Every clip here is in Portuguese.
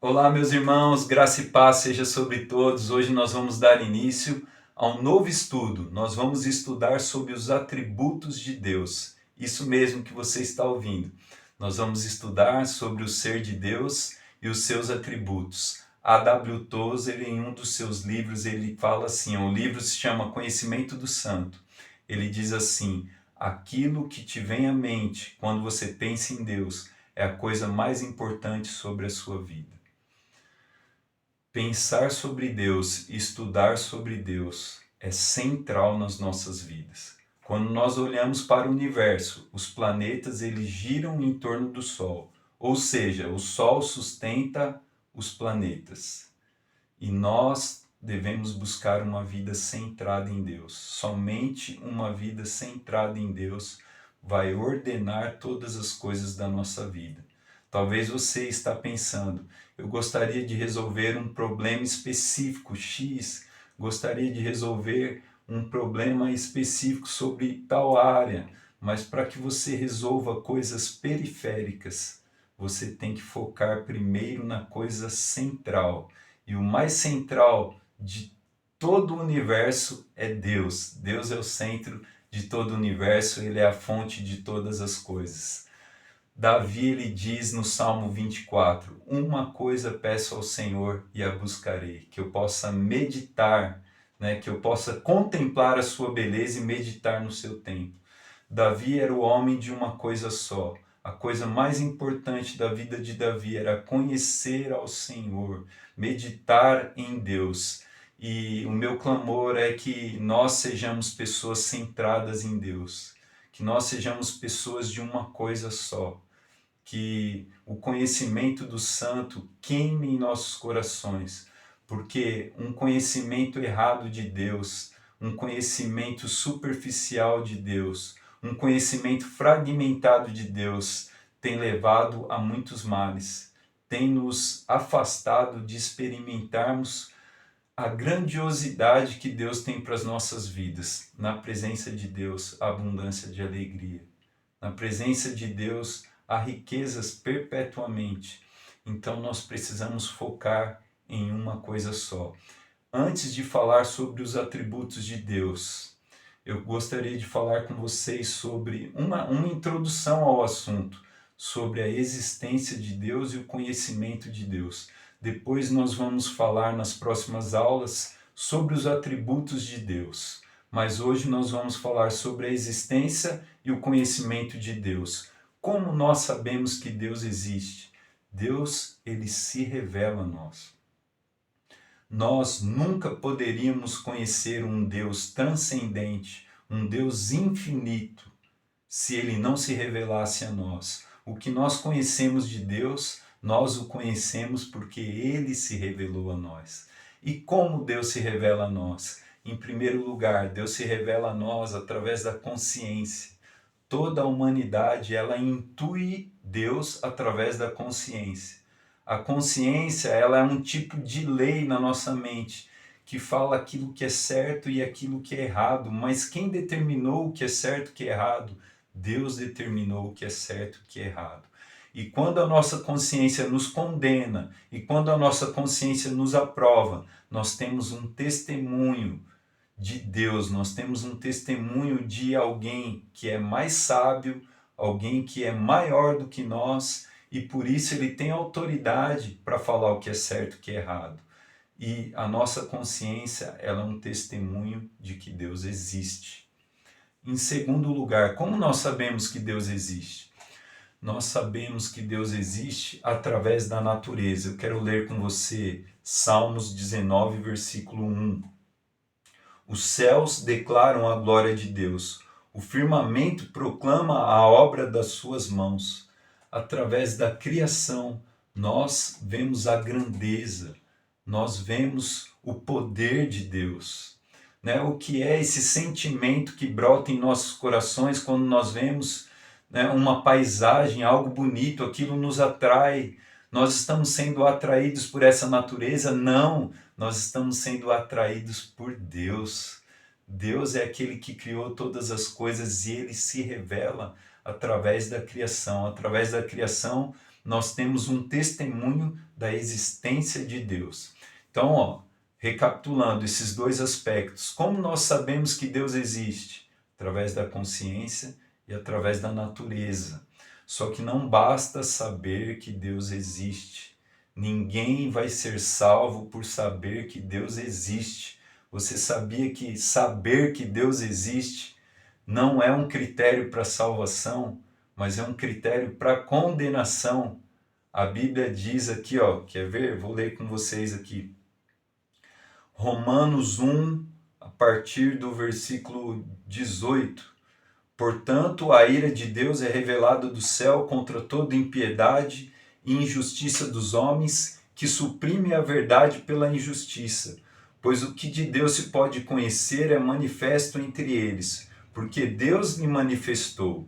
Olá, meus irmãos, graça e paz seja sobre todos. Hoje nós vamos dar início a um novo estudo. Nós vamos estudar sobre os atributos de Deus. Isso mesmo que você está ouvindo. Nós vamos estudar sobre o ser de Deus e os seus atributos. A. W. Tozer, em um dos seus livros, ele fala assim, o livro se chama Conhecimento do Santo. Ele diz assim: aquilo que te vem à mente quando você pensa em Deus é a coisa mais importante sobre a sua vida. Pensar sobre Deus, estudar sobre Deus é central nas nossas vidas. Quando nós olhamos para o universo, os planetas eles giram em torno do Sol, ou seja, o Sol sustenta os planetas. E nós devemos buscar uma vida centrada em Deus. Somente uma vida centrada em Deus vai ordenar todas as coisas da nossa vida. Talvez você está pensando, eu gostaria de resolver um problema específico X, gostaria de resolver um problema específico sobre tal área, mas para que você resolva coisas periféricas, você tem que focar primeiro na coisa central. E o mais central de todo o universo é Deus. Deus é o centro de todo o universo, ele é a fonte de todas as coisas. Davi ele diz no Salmo 24: uma coisa peço ao Senhor e a buscarei, que eu possa meditar, que eu possa contemplar a sua beleza e meditar no seu templo. Davi era o homem de uma coisa só. A coisa mais importante da vida de Davi era conhecer ao Senhor, meditar em Deus. E o meu clamor é que nós sejamos pessoas centradas em Deus, que nós sejamos pessoas de uma coisa só, que o conhecimento do santo queime em nossos corações, porque um conhecimento errado de Deus, um conhecimento superficial de Deus, um conhecimento fragmentado de Deus tem levado a muitos males, tem nos afastado de experimentarmos a grandiosidade que Deus tem para as nossas vidas. Na presença de Deus, a abundância de alegria. Na presença de Deus, há riquezas perpetuamente. Então nós precisamos focar em uma coisa só. Antes de falar sobre os atributos de Deus, eu gostaria de falar com vocês sobre uma introdução ao assunto, sobre a existência de Deus e o conhecimento de Deus. Depois nós vamos falar nas próximas aulas sobre os atributos de Deus. Mas hoje nós vamos falar sobre a existência e o conhecimento de Deus. Como nós sabemos que Deus existe? Deus, ele se revela a nós. Nós nunca poderíamos conhecer um Deus transcendente, um Deus infinito, se ele não se revelasse a nós. O que nós conhecemos de Deus, nós o conhecemos porque ele se revelou a nós. E como Deus se revela a nós? Em primeiro lugar, Deus se revela a nós através da consciência. Toda a humanidade, ela intui Deus através da consciência. A consciência, ela é um tipo de lei na nossa mente, que fala aquilo que é certo e aquilo que é errado, mas quem determinou o que é certo e o que é errado? Deus determinou o que é certo e o que é errado. E quando a nossa consciência nos condena, e quando a nossa consciência nos aprova, nós temos um testemunho de Deus, nós temos um testemunho de alguém que é mais sábio, alguém que é maior do que nós, e por isso ele tem autoridade para falar o que é certo e o que é errado. E a nossa consciência, ela é um testemunho de que Deus existe. Em segundo lugar, como nós sabemos que Deus existe? Nós sabemos que Deus existe através da natureza. Eu quero ler com você Salmos 19, versículo 1. Os céus declaram a glória de Deus, o firmamento proclama a obra das suas mãos. Através da criação, nós vemos a grandeza, nós vemos o poder de Deus. O que é esse sentimento que brota em nossos corações quando nós vemos uma paisagem, algo bonito, aquilo nos atrai. Nós estamos sendo atraídos por essa natureza? Não, nós estamos sendo atraídos por Deus. Deus é aquele que criou todas as coisas e ele se revela através da criação. Através da criação, nós temos um testemunho da existência de Deus. Então, recapitulando esses dois aspectos, como nós sabemos que Deus existe? Através da consciência e através da natureza. Só que não basta saber que Deus existe. Ninguém vai ser salvo por saber que Deus existe. Você sabia que saber que Deus existe não é um critério para salvação, mas é um critério para condenação? A Bíblia diz aqui, quer ver? Vou ler com vocês aqui. Romanos 1, a partir do versículo 18. Portanto, a ira de Deus é revelada do céu contra toda impiedade e injustiça dos homens, que suprime a verdade pela injustiça. Pois o que de Deus se pode conhecer é manifesto entre eles, porque Deus lhe manifestou.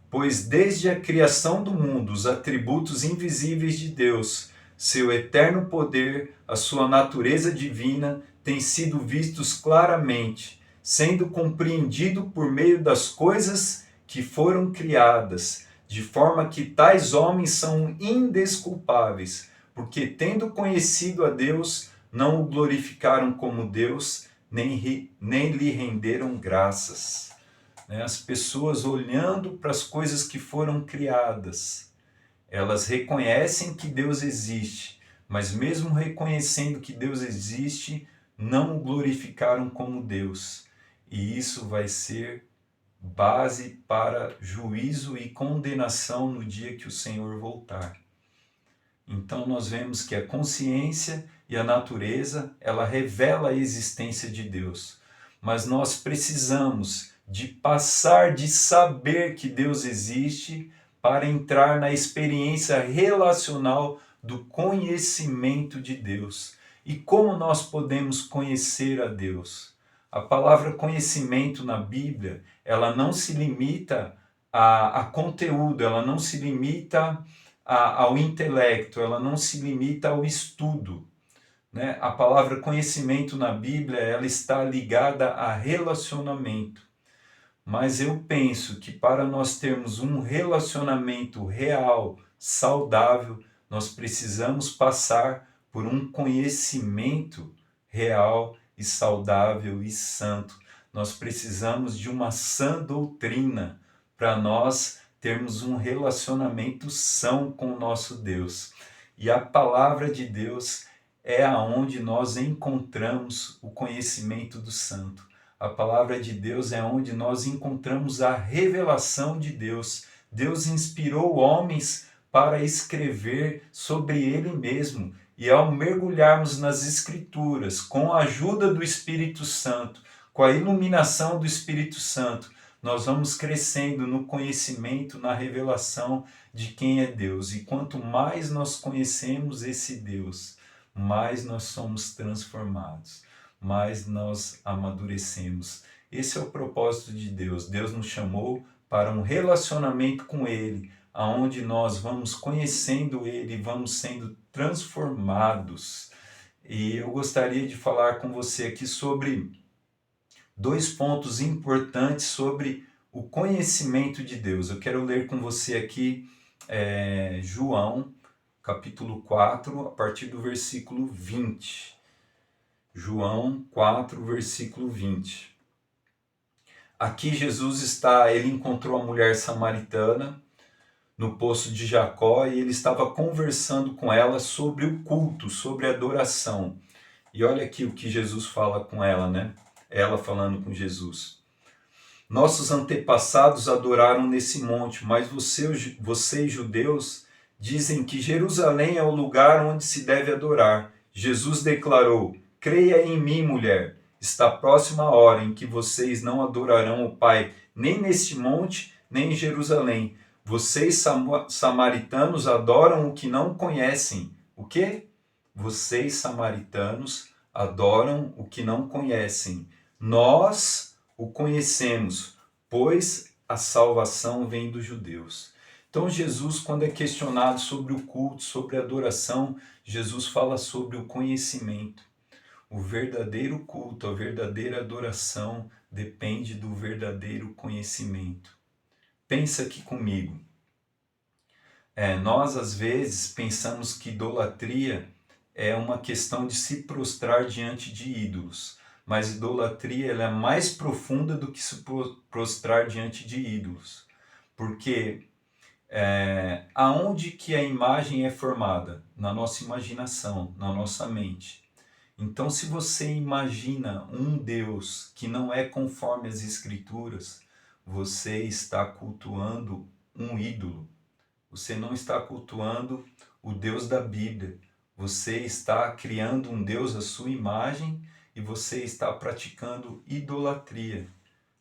Pois desde a criação do mundo, os atributos invisíveis de Deus, seu eterno poder, a sua natureza divina, têm sido vistos claramente, sendo compreendido por meio das coisas que foram criadas, de forma que tais homens são indesculpáveis, porque tendo conhecido a Deus, não o glorificaram como Deus, nem lhe renderam graças. As pessoas olhando para as coisas que foram criadas, elas reconhecem que Deus existe, mas mesmo reconhecendo que Deus existe, não o glorificaram como Deus. E isso vai ser base para juízo e condenação no dia que o Senhor voltar. Então nós vemos que a consciência e a natureza, ela revela a existência de Deus. Mas nós precisamos de passar de saber que Deus existe para entrar na experiência relacional do conhecimento de Deus. E como nós podemos conhecer a Deus? A palavra conhecimento na Bíblia, ela não se limita a conteúdo, ela não se limita ao intelecto, ela não se limita ao estudo. Né? A palavra conhecimento na Bíblia, ela está ligada a relacionamento. Mas eu penso que para nós termos um relacionamento real, saudável, nós precisamos passar por um conhecimento real e saudável e santo. Nós precisamos de uma sã doutrina para nós termos um relacionamento são com o nosso Deus. E a palavra de Deus é aonde nós encontramos o conhecimento do santo. A palavra de Deus é onde nós encontramos a revelação de Deus. Deus inspirou homens para escrever sobre Ele mesmo. E ao mergulharmos nas Escrituras, com a ajuda do Espírito Santo, com a iluminação do Espírito Santo, nós vamos crescendo no conhecimento, na revelação de quem é Deus. E quanto mais nós conhecemos esse Deus, mais nós somos transformados, mais nós amadurecemos. Esse é o propósito de Deus. Deus nos chamou para um relacionamento com Ele, aonde nós vamos conhecendo Ele, vamos sendo transformados. E eu gostaria de falar com você aqui sobre dois pontos importantes sobre o conhecimento de Deus. Eu quero ler com você aqui João, capítulo 4, a partir do versículo 20. João 4, versículo 20. Aqui Jesus ele encontrou a mulher samaritana no poço de Jacó e ele estava conversando com ela sobre o culto, sobre a adoração. E olha aqui o que Jesus fala com ela, né? Ela falando com Jesus. Nossos antepassados adoraram nesse monte, mas vocês judeus dizem que Jerusalém é o lugar onde se deve adorar. Jesus declarou: creia em mim, mulher. Está próxima a hora em que vocês não adorarão o Pai, nem neste monte, nem em Jerusalém. Vocês, samaritanos, adoram o que não conhecem. O quê? Vocês, samaritanos, adoram o que não conhecem. Nós o conhecemos, pois a salvação vem dos judeus. Então Jesus, quando é questionado sobre o culto, sobre a adoração, Jesus fala sobre o conhecimento. O verdadeiro culto, a verdadeira adoração depende do verdadeiro conhecimento. Pensa aqui comigo. Nós, às vezes, pensamos que idolatria é uma questão de se prostrar diante de ídolos, mas idolatria ela é mais profunda do que se prostrar diante de ídolos, porque aonde que a imagem é formada? Na nossa imaginação, na nossa mente. Então, se você imagina um Deus que não é conforme as Escrituras, você está cultuando um ídolo. Você não está cultuando o Deus da Bíblia. Você está criando um Deus à sua imagem e você está praticando idolatria.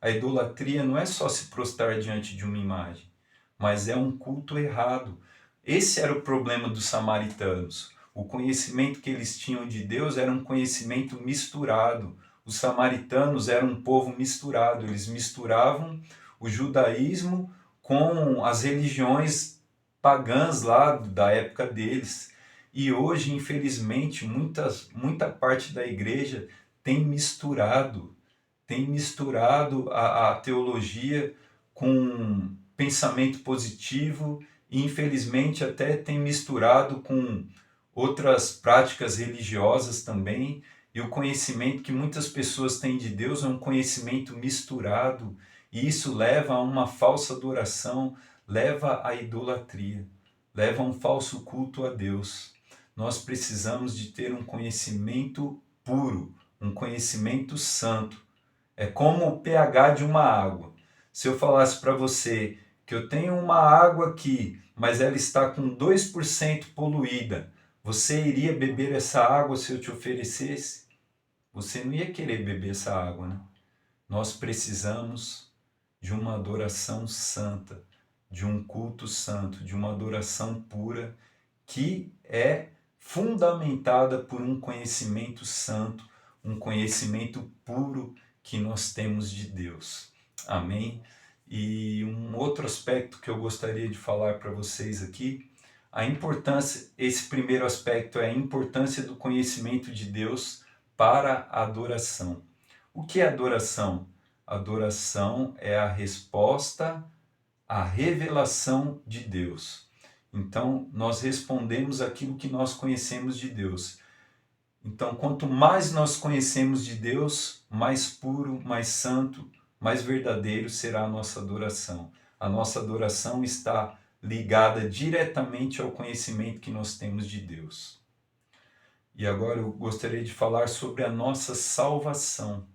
A idolatria não é só se prostrar diante de uma imagem, mas é um culto errado. Esse era o problema dos samaritanos. O conhecimento que eles tinham de Deus era um conhecimento misturado. Os samaritanos eram um povo misturado, eles misturavam o judaísmo com as religiões pagãs lá da época deles. E hoje, infelizmente, muita parte da igreja tem misturado a teologia com pensamento positivo e, infelizmente, até tem misturado com outras práticas religiosas também. E o conhecimento que muitas pessoas têm de Deus é um conhecimento misturado, e isso leva a uma falsa adoração, leva à idolatria, leva a um falso culto a Deus. Nós precisamos de ter um conhecimento puro, um conhecimento santo. É como o pH de uma água. Se eu falasse para você que eu tenho uma água aqui, mas ela está com 2% poluída, você iria beber essa água se eu te oferecesse? Você não ia querer beber essa água, né? Nós precisamos de uma adoração santa, de um culto santo, de uma adoração pura, que é fundamentada por um conhecimento santo, um conhecimento puro que nós temos de Deus. Amém? E um outro aspecto que eu gostaria de falar para vocês aqui, a importância, esse primeiro aspecto é a importância do conhecimento de Deus para a adoração. O que é adoração? Adoração é a resposta à revelação de Deus. Então, nós respondemos aquilo que nós conhecemos de Deus. Então, quanto mais nós conhecemos de Deus, mais puro, mais santo, mais verdadeiro será a nossa adoração. A nossa adoração está ligada diretamente ao conhecimento que nós temos de Deus. E agora eu gostaria de falar sobre a nossa salvação.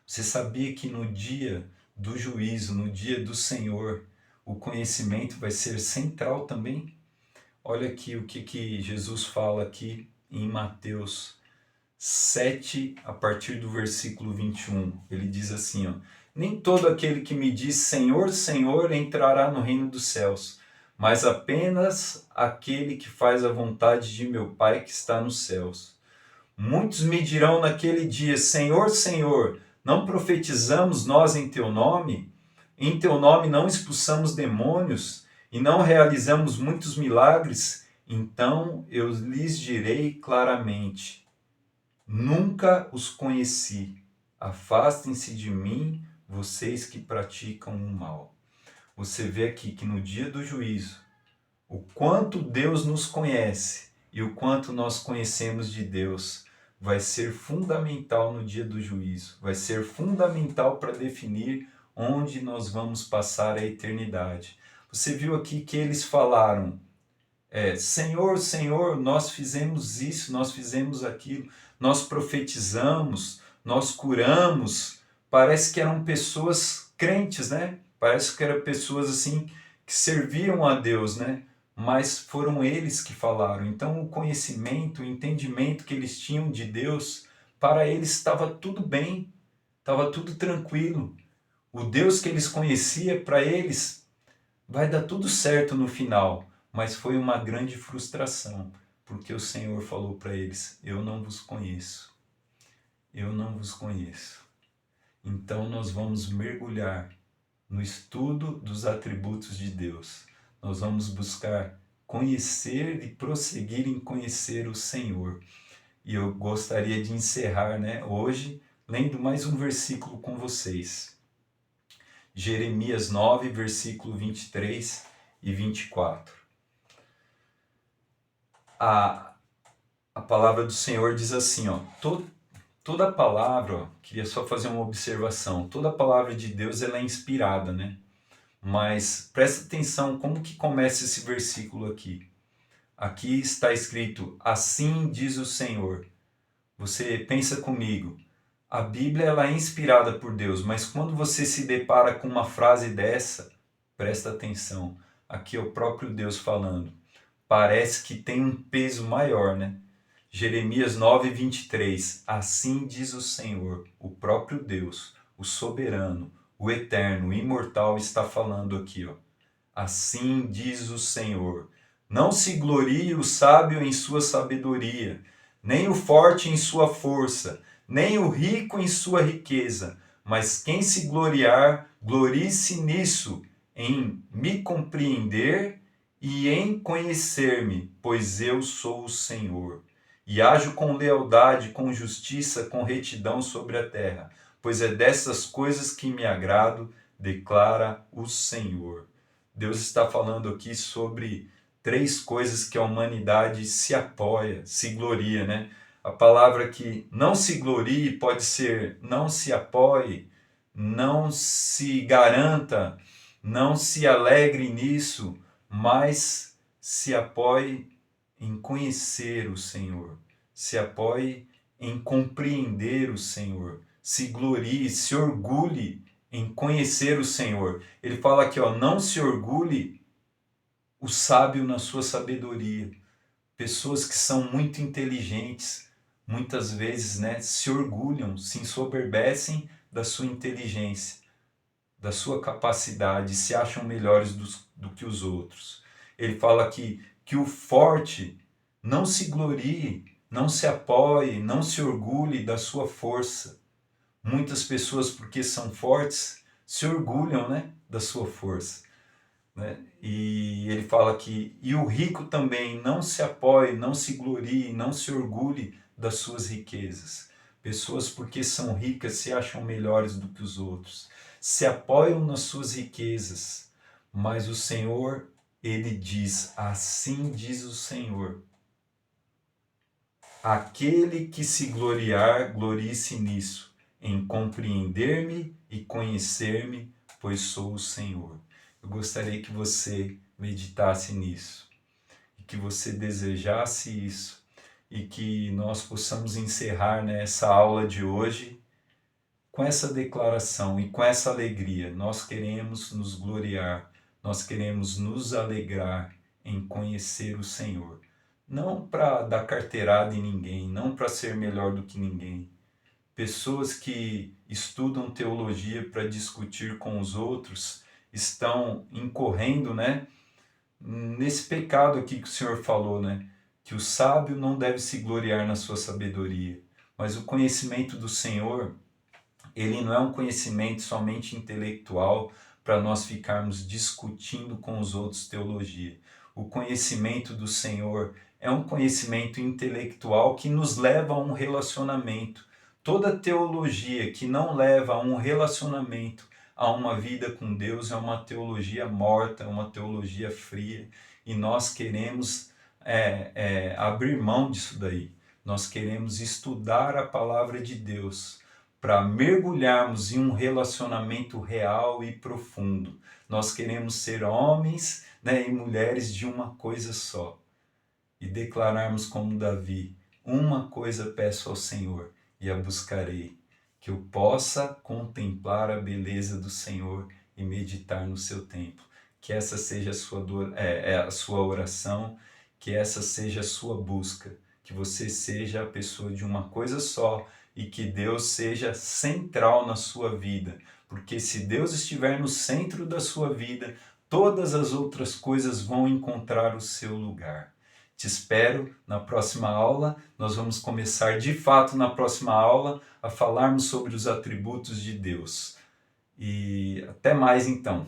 Você sabia que no dia do juízo, no dia do Senhor, o conhecimento vai ser central também? Olha aqui o que Jesus fala aqui em Mateus 7, a partir do versículo 21. Ele diz assim, ó: nem todo aquele que me diz Senhor, Senhor entrará no reino dos céus, mas apenas aquele que faz a vontade de meu Pai que está nos céus. Muitos me dirão naquele dia, Senhor, Senhor, não profetizamos nós em teu nome? Em teu nome não expulsamos demônios e não realizamos muitos milagres? Então eu lhes direi claramente, nunca os conheci. Afastem-se de mim, vocês que praticam o mal. Você vê aqui que no dia do juízo, o quanto Deus nos conhece e o quanto nós conhecemos de Deus vai ser fundamental no dia do juízo, vai ser fundamental para definir onde nós vamos passar a eternidade. Você viu aqui que eles falaram, Senhor, Senhor, nós fizemos isso, nós fizemos aquilo, nós profetizamos, nós curamos. Parece que eram pessoas crentes, né? Parece que eram pessoas assim que serviam a Deus, né? Mas foram eles que falaram. Então o conhecimento, o entendimento que eles tinham de Deus, para eles estava tudo bem, estava tudo tranquilo. O Deus que eles conheciam, para eles, vai dar tudo certo no final. Mas foi uma grande frustração, porque o Senhor falou para eles, eu não vos conheço. Eu não vos conheço. Então nós vamos mergulhar no estudo dos atributos de Deus. Nós vamos buscar conhecer e prosseguir em conhecer o Senhor. E eu gostaria de encerrar, hoje, lendo mais um versículo com vocês. Jeremias 9, versículo 23 e 24. A, a palavra do Senhor diz assim, ó, toda palavra, ó, queria só fazer uma observação, toda palavra de Deus ela é inspirada, né? Mas presta atenção como que começa esse versículo aqui. Aqui está escrito, assim diz o Senhor. Você pensa comigo, a Bíblia ela é inspirada por Deus, mas quando você se depara com uma frase dessa, presta atenção, aqui é o próprio Deus falando. Parece que tem um peso maior, né? Jeremias 9:23. Assim diz o Senhor, o próprio Deus, o soberano, o eterno, o imortal, está falando aqui, ó. Assim diz o Senhor: não se glorie o sábio em sua sabedoria, nem o forte em sua força, nem o rico em sua riqueza, mas quem se gloriar, glorie-se nisso, em me compreender e em conhecer-me, pois eu sou o Senhor. E ajo com lealdade, com justiça, com retidão sobre a terra, pois é dessas coisas que me agrado, declara o Senhor. Deus está falando aqui sobre três coisas que a humanidade se apoia, se gloria, né? A palavra que não se glorie pode ser não se apoie, não se garanta, não se alegre nisso, mas se apoie em conhecer o Senhor, se apoie em compreender o Senhor, se glorie, se orgulhe em conhecer o Senhor. Ele fala aqui, ó, não se orgulhe o sábio na sua sabedoria. Pessoas que são muito inteligentes, muitas vezes, né, se orgulham, se ensoberbecem da sua inteligência, da sua capacidade, se acham melhores do que os outros. Ele fala aqui que o forte não se glorie, não se apoie, não se orgulhe da sua força. Muitas pessoas, porque são fortes, se orgulham, né, da sua força, né? E ele fala que e o rico também não se apoie, não se glorie, não se orgulhe das suas riquezas. Pessoas, porque são ricas, se acham melhores do que os outros, se apoiam nas suas riquezas, mas o Senhor, ele diz, assim diz o Senhor, aquele que se gloriar, glorie-se nisso, em compreender-me e conhecer-me, pois sou o Senhor. Eu gostaria que você meditasse nisso, e que você desejasse isso, e que nós possamos encerrar, né, essa aula de hoje com essa declaração e com essa alegria. Nós queremos nos gloriar, nós queremos nos alegrar em conhecer o Senhor. Não para dar carteirada em ninguém, não para ser melhor do que ninguém. Pessoas que estudam teologia para discutir com os outros estão incorrendo, né, nesse pecado aqui que o Senhor falou, né, que o sábio não deve se gloriar na sua sabedoria, mas o conhecimento do Senhor, ele não é um conhecimento somente intelectual para nós ficarmos discutindo com os outros teologia. O conhecimento do Senhor é um conhecimento intelectual que nos leva a um relacionamento. Toda teologia que não leva a um relacionamento, a uma vida com Deus, é uma teologia morta, é uma teologia fria. E nós queremos abrir mão disso daí. Nós queremos estudar a palavra de Deus para mergulharmos em um relacionamento real e profundo. Nós queremos ser homens, né, e mulheres de uma coisa só. E declararmos como Davi, uma coisa peço ao Senhor e a buscarei, que eu possa contemplar a beleza do Senhor e meditar no seu templo. Que essa seja a sua oração, que essa seja a sua busca, que você seja a pessoa de uma coisa só, e que Deus seja central na sua vida, porque se Deus estiver no centro da sua vida, todas as outras coisas vão encontrar o seu lugar. Te espero na próxima aula. Nós vamos começar de fato na próxima aula a falarmos sobre os atributos de Deus. E até mais então.